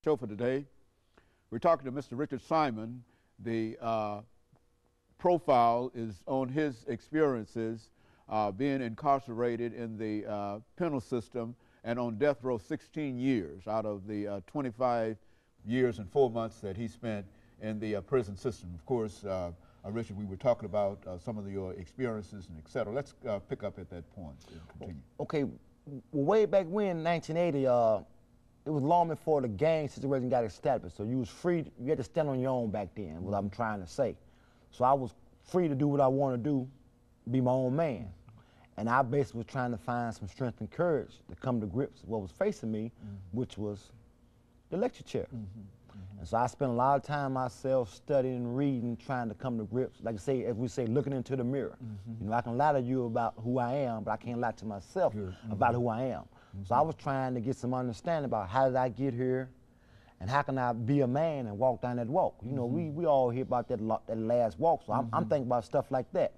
show for today. We're talking to Mr. Richard Simon. The profile is on his experiences being incarcerated in the penal system and on death row 16 years out of the 25 years and 4 months that he spent in the prison system. Of course, Richard, we were talking about some of your experiences and et cetera. Let's pick up at that point and continue. Okay, way back when, 1980, it was long before the gang situation got established. So you was free, you had to stand on your own back then, what I'm trying to say. So I was free to do what I want to do, be my own man. And I basically was trying to find some strength and courage to come to grips with what was facing me, which was the lecture chair. And so I spent a lot of time myself studying, reading, trying to come to grips. Like I say, as we say, looking into the mirror. You know, I can lie to you about who I am, but I can't lie to myself about who I am. So I was trying to get some understanding about how did I get here, and how can I be a man and walk down that walk. You know, we all hear about that last walk, so I'm thinking about stuff like that.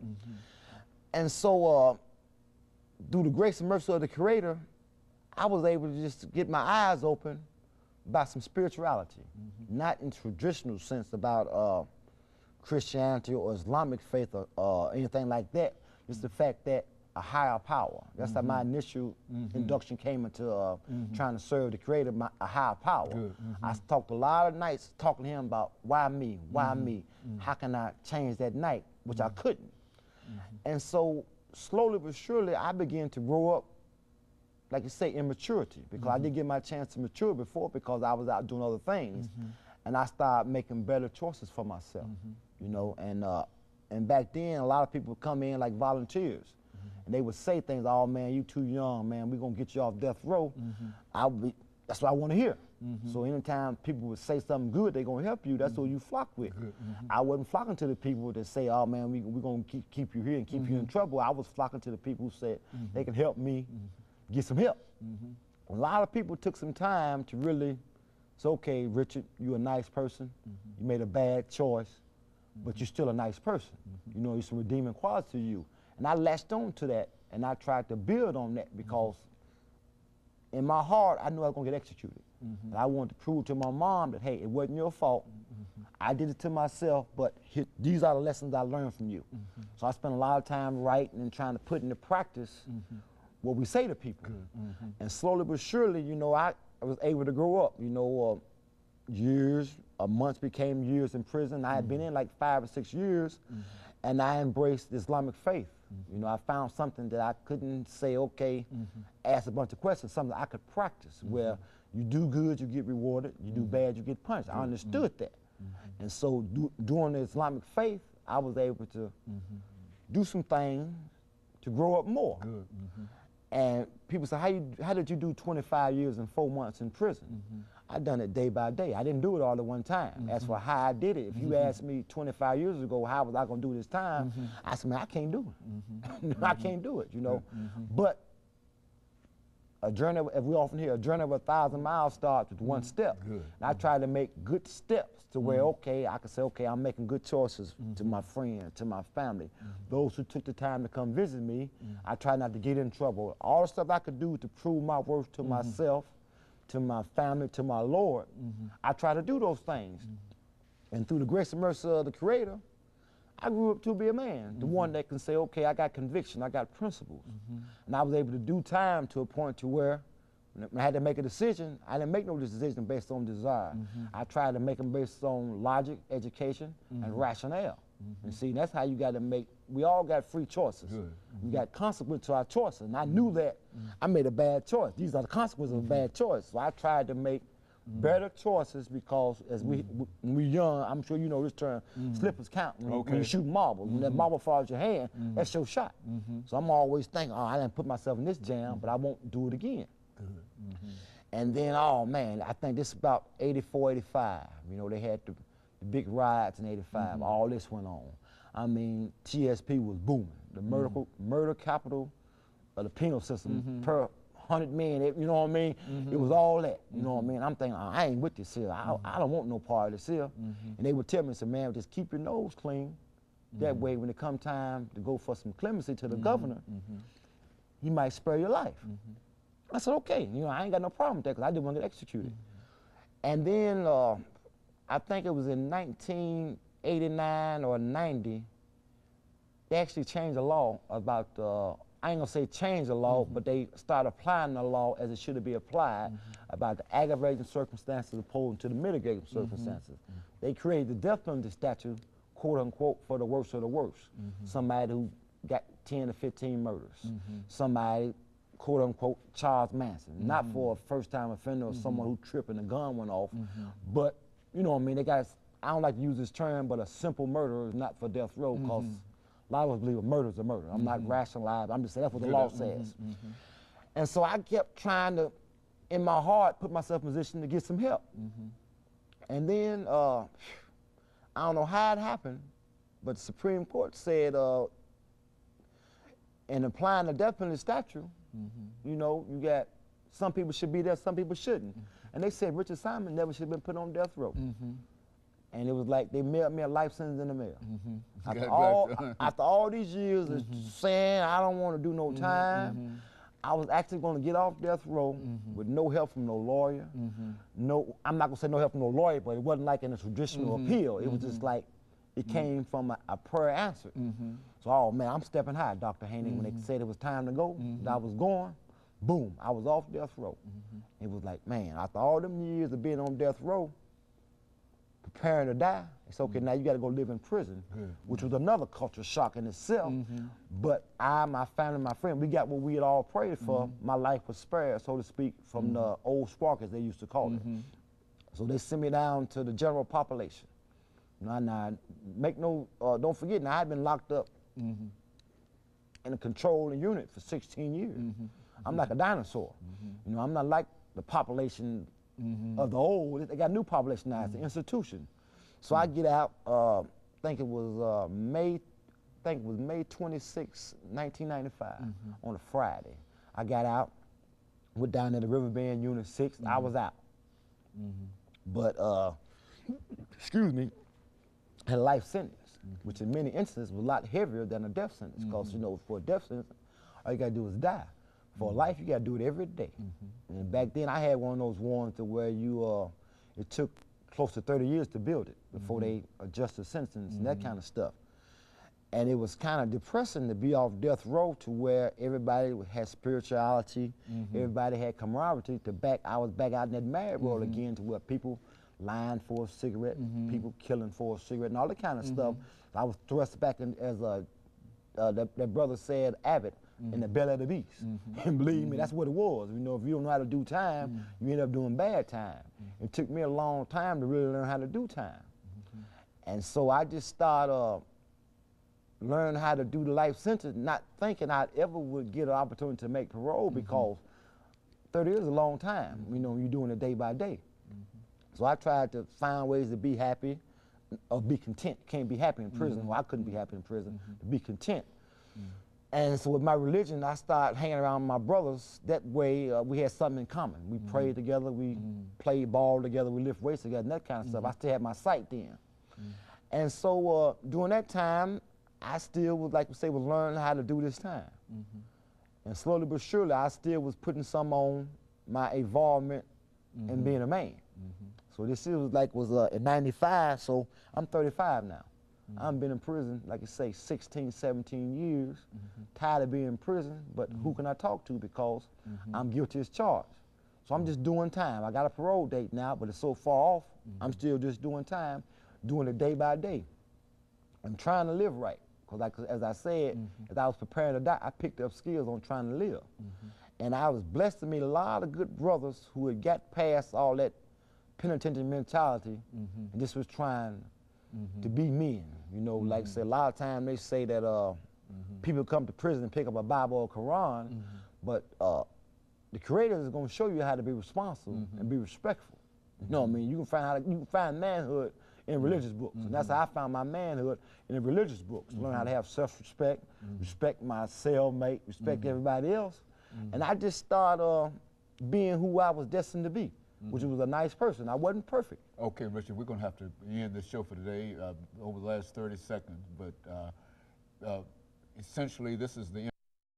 And so through the grace and mercy of the Creator, I was able to just get my eyes open about some spirituality, not in traditional sense about Christianity or Islamic faith or anything like that. It's the fact that a higher power. That's how my initial induction came into trying to serve the Creator, a higher power. I talked a lot of nights talking to him about why me, why me, how can I change that night, which I couldn't. And so slowly but surely I began to grow up, like you say, immaturity, because I didn't get my chance to mature before because I was out doing other things. And I started making better choices for myself, you know, and back then a lot of people would come in like volunteers. And they would say things, oh man, you too young, man, we're gonna get you off death row. That's what I wanna hear. So anytime people would say something good, they're gonna help you, that's what you flock with. I wasn't flocking to the people that say, oh man, we're gonna keep you here and keep you in trouble. I was flocking to the people who said they can help me get some help. A lot of people took some time to really say, okay, Richard, you're a nice person, you made a bad choice, but you're still a nice person. You know, there's some redeeming qualities to you. And I latched on to that, and I tried to build on that because in my heart, I knew I was gonna get executed. And I wanted to prove to my mom that, hey, it wasn't your fault. I did it to myself, but these are the lessons I learned from you. So I spent a lot of time writing and trying to put into practice what we say to people. And slowly but surely, you know, I was able to grow up. You know, months became years in prison. I had been in like 5 or 6 years, and I embraced the Islamic faith. You know, I found something that I couldn't say, okay, ask a bunch of questions, something I could practice, where you do good, you get rewarded, you do bad, you get punished. I understood that. And so during the Islamic faith, I was able to do some things to grow up more. And people say, how did you do 25 years and 4 months in prison? I done it day by day. I didn't do it all at one time. As for how I did it, if you asked me 25 years ago, how was I gonna do this time? I said, man, I can't do it. I can't do it, you know. But a journey, as we often hear, a journey of 1,000 miles starts with one step. And I try to make good steps to where, okay, I can say, okay, I'm making good choices to my friends, to my family. Those who took the time to come visit me, I try not to get in trouble. All the stuff I could do to prove my worth to myself, to my family, to my Lord, I try to do those things. And through the grace and mercy of the Creator, I grew up to be a man, the one that can say, okay, I got conviction, I got principles. And I was able to do time to a point to where when I had to make a decision, I didn't make no decision based on desire. I tried to make them based on logic, education, and rationale. And see, that's how you got to make, we all got free choices. We got consequences to our choices. And I knew that I made a bad choice. These are the consequences of a bad choice. So I tried to make better choices because as when we young, I'm sure you know this term, slippers count. When you shoot marbles, when that marble falls your hand, that's your shot. So I'm always thinking, oh, I didn't put myself in this jam, but I won't do it again. And then, oh man, I think this is about 84, 85. You know, they had the big riots in 85, all this went on. I mean, TSP was booming. The murder capital of the penal system per 100 men, you know what I mean? It was all that, you know what I mean? I'm thinking, oh, I ain't with this here. I don't want no part of this here. And they would tell me, say, man, just keep your nose clean. That way, when it come time to go for some clemency to the governor, he might spare your life. I said, okay, you know, I ain't got no problem with that because I didn't want to get executed. And then I think it was in 1989 or 90, they actually changed the law about, I ain't gonna say change the law, but they started applying the law as it should be applied about the aggravating circumstances opposed to the mitigating circumstances. They created the death penalty statute, quote unquote, for the worst of the worst. Somebody who got 10 to 15 murders. Somebody, quote unquote, Charles Manson. Not for a first time offender or someone who tripped and the gun went off, but you know what I mean, they got, I don't like to use this term, but a simple murder is not for death row, because a lot of us believe a murder is a murder. I'm not rationalizing, I'm just saying that's what the law says. And so I kept trying to, in my heart, put myself in a position to get some help. And then, I don't know how it happened, but the Supreme Court said, in applying the death penalty statute, you know, you got, some people should be there, some people shouldn't. And they said Richard Simon never should have been put on death row. And it was like they mailed me a life sentence in the mail. After all these years of saying I don't want to do no time, I was actually going to get off death row with no help from no lawyer. No, I'm not going to say no help from no lawyer, but it wasn't like in a traditional appeal. It was just like it came from a prayer answered. So, oh man, I'm stepping high, Dr. Haney. When they said it was time to go, that I was going, boom, I was off death row. It was like, man, after all them years of being on death row, preparing to die, it's okay, now you got to go live in prison, which was another culture shock in itself. But I, my family, my friend, we got what we had all prayed for. My life was spared, so to speak, from the old spark, as they used to call it. So they sent me down to the general population. Now, make no, don't forget, now I've been locked up in a controlling unit for 16 years. I'm like a dinosaur. You know, I'm not like the population of the old. They got new population now. It's an institution. So I get out. I think it was May 26, 1995, on a Friday. I got out, went down to the Riverbend Unit 6. I was out. But excuse me, had a life sentence, which in many instances was a lot heavier than a death sentence. Because you know, for a death sentence, all you gotta do is die. For life, you gotta do it every day. And back then, I had one of those ones to where you, it took close to 30 years to build it before they adjusted sentence and that kind of stuff. And it was kind of depressing to be off death row to where everybody had spirituality, everybody had camaraderie. I was back out in that married world again, to where people lying for a cigarette, people killing for a cigarette, and all that kind of stuff. I was thrust back in as that brother said, Abbott, in the belly of the beast. And believe me, that's what it was. You know, if you don't know how to do time, you end up doing bad time. It took me a long time to really learn how to do time. And so I just started learning how to do the life sentence, not thinking I ever would get an opportunity to make parole, because 30 years is a long time, you know, you're doing it day by day. So I tried to find ways to be happy or be content. Can't be happy in prison. Well, I couldn't be happy in prison, to be content. And so with my religion, I started hanging around my brothers. That way, we had something in common. We prayed together, we played ball together, we lift weights together, and that kind of stuff. I still had my sight then. And so during that time, I still was, like we say, was learning how to do this time. And slowly but surely, I still was putting some on my involvement in being a man. So this was in 95, so I'm 35 now. I've been in prison, like I say, 16, 17 years, tired of being in prison, but who can I talk to, because I'm guilty as charged. So I'm just doing time. I got a parole date now, but it's so far off, I'm still just doing time, doing it day by day. I'm trying to live right, because as I said, as I was preparing to die, I picked up skills on trying to live. And I was blessed to meet a lot of good brothers who had got past all that penitentiary mentality and just was trying to be men. You know, like I say, a lot of times they say that people come to prison and pick up a Bible or Quran, but the Creator is going to show you how to be responsible and be respectful. You know what I mean? You can find manhood in religious books, and that's how I found my manhood in the religious books. Learn how to have self-respect, respect my cellmate, respect everybody else, and I just started being who I was destined to be, which was a nice person. I wasn't perfect. Okay, Richard, we're going to have to end this show for today over the last 30 seconds, but essentially this is the